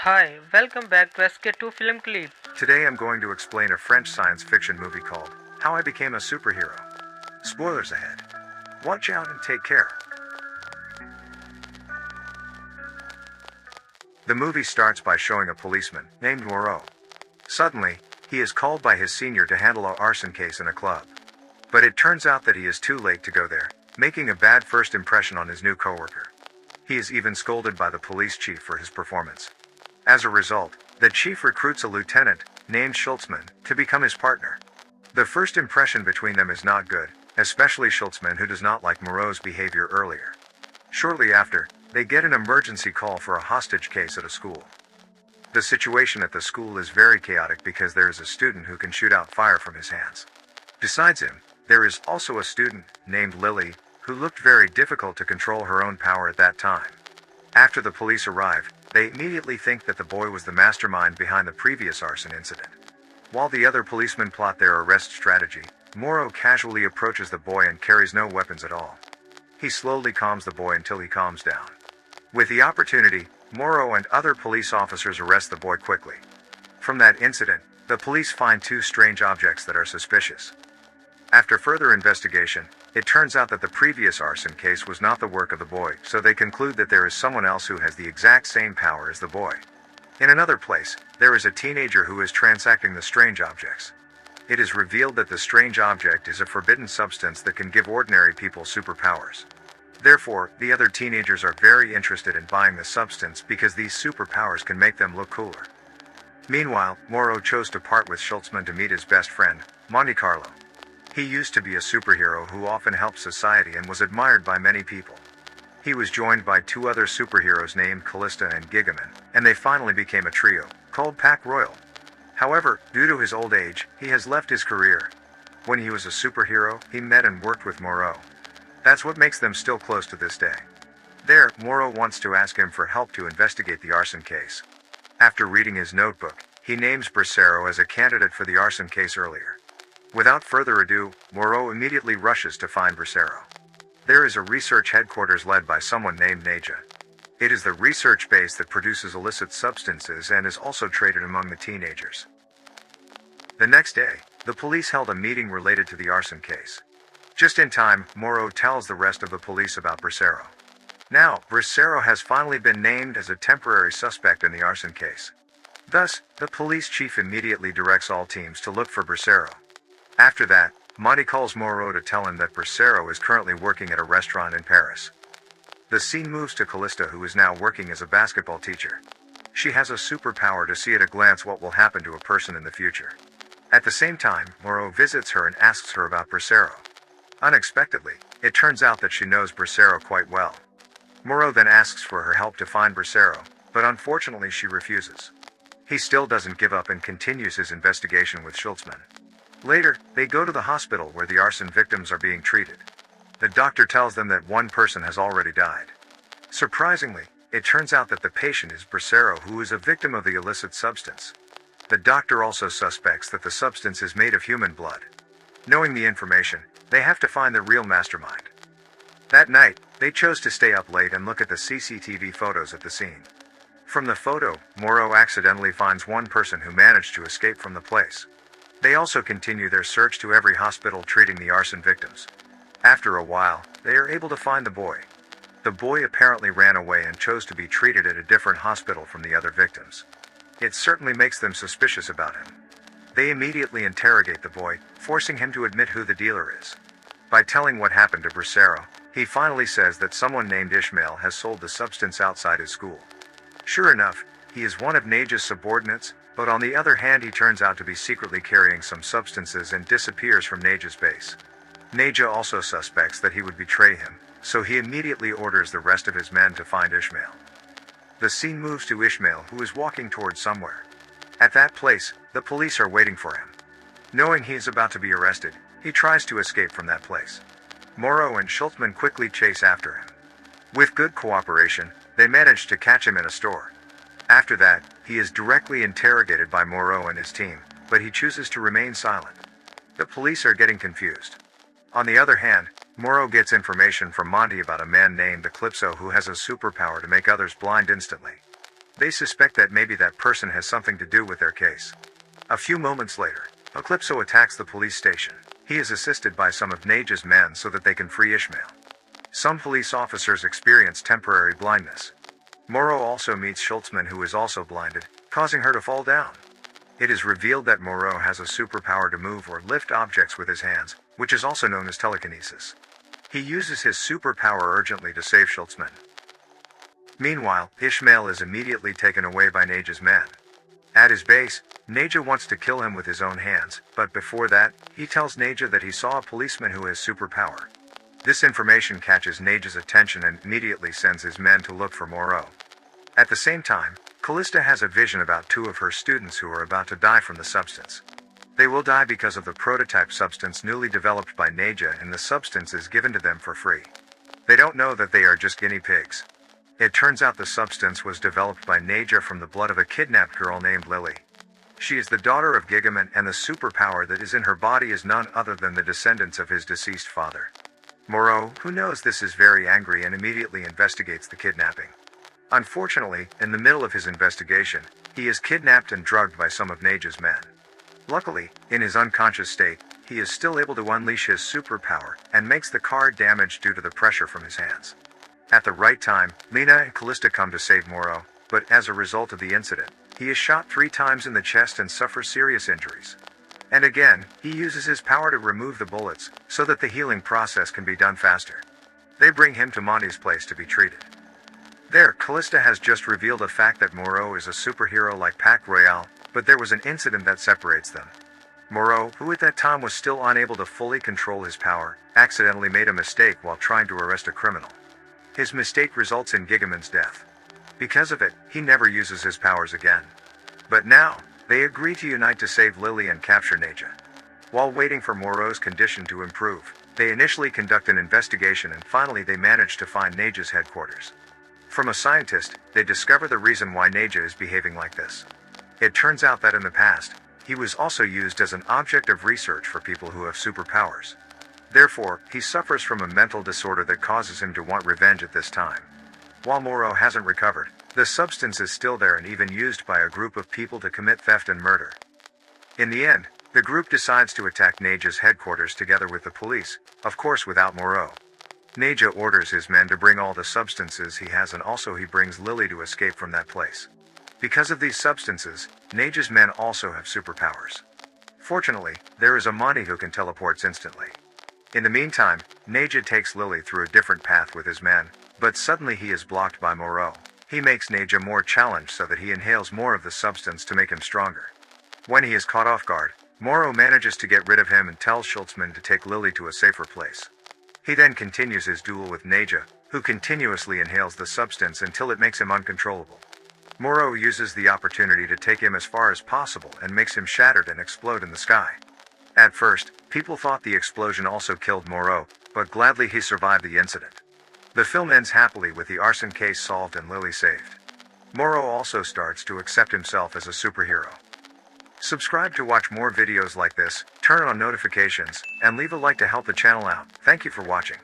Hi, welcome back to Sk2 Film Clip. Today I'm going to explain a French science fiction movie called How I Became a Superhero. Spoilers ahead. Watch out and take care. The movie starts by showing a policeman named Moreau. Suddenly, he is called by his senior to handle an arson case in a club. But it turns out that he is too late to go there, making a bad first impression on his new coworker. He is even scolded by the police chief for his performance. As a result, the chief recruits a lieutenant, named Schaltzmann, to become his partner. The first impression between them is not good, especially Schaltzmann, who does not like Moreau's behavior earlier. Shortly after, they get an emergency call for a hostage case at a school. The situation at the school is very chaotic because there is a student who can shoot out fire from his hands. Besides him, there is also a student, named Lily, who looked very difficult to control her own power at that time. After the police arrive, they immediately think that the boy was the mastermind behind the previous arson incident. While the other policemen plot their arrest strategy, Moreau casually approaches the boy and carries no weapons at all. He slowly calms the boy until he calms down. With the opportunity, Moreau and other police officers arrest the boy quickly. From that incident, the police find two strange objects that are suspicious. After further investigation, it turns out that the previous arson case was not the work of the boy, so they conclude that there is someone else who has the exact same power as the boy. In another place, there is a teenager who is transacting the strange objects. It is revealed that the strange object is a forbidden substance that can give ordinary people superpowers. Therefore, the other teenagers are very interested in buying the substance because these superpowers can make them look cooler. Meanwhile, Moreau chose to part with Schaltzmann to meet his best friend, Monte Carlo. He used to be a superhero who often helped society and was admired by many people. He was joined by two other superheroes named Callista and Gigaman, and they finally became a trio, called Pack Royal. However, due to his old age, he has left his career. When he was a superhero, he met and worked with Moreau. That's what makes them still close to this day. There, Moreau wants to ask him for help to investigate the arson case. After reading his notebook, he names Bracero as a candidate for the arson case earlier. Without further ado, Moreau immediately rushes to find Bracero. There is a research headquarters led by someone named Neja. It is the research base that produces illicit substances and is also traded among the teenagers. The next day, the police held a meeting related to the arson case. Just in time, Moreau tells the rest of the police about Bracero. Now, Bracero has finally been named as a temporary suspect in the arson case. Thus, the police chief immediately directs all teams to look for Bracero. After that, Monty calls Moreau to tell him that Bracero is currently working at a restaurant in Paris. The scene moves to Callista, who is now working as a basketball teacher. She has a superpower to see at a glance what will happen to a person in the future. At the same time, Moreau visits her and asks her about Bracero. Unexpectedly, it turns out that she knows Bracero quite well. Moreau then asks for her help to find Bracero, but unfortunately she refuses. He still doesn't give up and continues his investigation with Schaltzmann. Later, they go to the hospital where the arson victims are being treated. The doctor tells them that one person has already died. Surprisingly, it turns out that the patient is Bracero, who is a victim of the illicit substance. The doctor also suspects that the substance is made of human blood. Knowing the information, they have to find the real mastermind. That night, they chose to stay up late and look at the CCTV photos at the scene. From the photo, Moreau accidentally finds one person who managed to escape from the place. They also continue their search to every hospital treating the arson victims. After a while, they are able to find the boy. The boy apparently ran away and chose to be treated at a different hospital from the other victims. It certainly makes them suspicious about him. They immediately interrogate the boy, forcing him to admit who the dealer is. By telling what happened to Bracero, he finally says that someone named Ishmael has sold the substance outside his school. Sure enough, he is one of Neja's subordinates, but on the other hand he turns out to be secretly carrying some substances and disappears from Neja's base. Neja also suspects that he would betray him, so he immediately orders the rest of his men to find Ishmael. The scene moves to Ishmael, who is walking towards somewhere. At that place, the police are waiting for him. Knowing he is about to be arrested, he tries to escape from that place. Moreau and Schaltzmann quickly chase after him. With good cooperation, they manage to catch him in a store. After that, he is directly interrogated by Moreau and his team, but he chooses to remain silent. The police are getting confused. On the other hand, Moreau gets information from Monty about a man named Eclipso who has a superpower to make others blind instantly. They suspect that maybe that person has something to do with their case. A few moments later, Eclipso attacks the police station. He is assisted by some of Naja's men so that they can free Ishmael. Some police officers experience temporary blindness. Moreau also meets Schaltzmann, who is also blinded, causing her to fall down. It is revealed that Moreau has a superpower to move or lift objects with his hands, which is also known as telekinesis. He uses his superpower urgently to save Schaltzmann. Meanwhile, Ishmael is immediately taken away by Naja's men. At his base, Naja wants to kill him with his own hands, but before that, he tells Naja that he saw a policeman who has superpower. This information catches Naja's attention and immediately sends his men to look for Moreau. At the same time, Callista has a vision about two of her students who are about to die from the substance. They will die because of the prototype substance newly developed by Naja, and the substance is given to them for free. They don't know that they are just guinea pigs. It turns out the substance was developed by Naja from the blood of a kidnapped girl named Lily. She is the daughter of Gigaman, and the superpower that is in her body is none other than the descendants of his deceased father. Moreau, who knows this, is very angry and immediately investigates the kidnapping. Unfortunately, in the middle of his investigation, he is kidnapped and drugged by some of Naja's men. Luckily, in his unconscious state, he is still able to unleash his superpower, and makes the car damaged due to the pressure from his hands. At the right time, Lena and Callista come to save Moreau, but as a result of the incident, he is shot 3 times in the chest and suffers serious injuries. And again, he uses his power to remove the bullets, so that the healing process can be done faster. They bring him to Monte's place to be treated. There, Callista has just revealed the fact that Moreau is a superhero like Pac Royale, but there was an incident that separates them. Moreau, who at that time was still unable to fully control his power, accidentally made a mistake while trying to arrest a criminal. His mistake results in Gigaman's death. Because of it, he never uses his powers again. But now, they agree to unite to save Lily and capture Naja. While waiting for Moreau's condition to improve, they initially conduct an investigation and finally they manage to find Naja's headquarters. From a scientist, they discover the reason why Naja is behaving like this. It turns out that in the past, he was also used as an object of research for people who have superpowers. Therefore, he suffers from a mental disorder that causes him to want revenge at this time. While Moreau hasn't recovered, the substance is still there and even used by a group of people to commit theft and murder. In the end, the group decides to attack Naja's headquarters together with the police, of course without Moreau. Naja orders his men to bring all the substances he has, and also he brings Lily to escape from that place. Because of these substances, Naja's men also have superpowers. Fortunately, there is a Monte who can teleport instantly. In the meantime, Naja takes Lily through a different path with his men, but suddenly he is blocked by Moreau. He makes Naja more challenged so that he inhales more of the substance to make him stronger. When he is caught off guard, Moreau manages to get rid of him and tells Schaltzmann to take Lily to a safer place. He then continues his duel with Naja, who continuously inhales the substance until it makes him uncontrollable. Moreau uses the opportunity to take him as far as possible and makes him shattered and explode in the sky. At first, people thought the explosion also killed Moreau, but gladly he survived the incident. The film ends happily with the arson case solved and Lily saved. Moreau also starts to accept himself as a superhero. Subscribe to watch more videos like this, turn on notifications, and leave a like to help the channel out. Thank you for watching.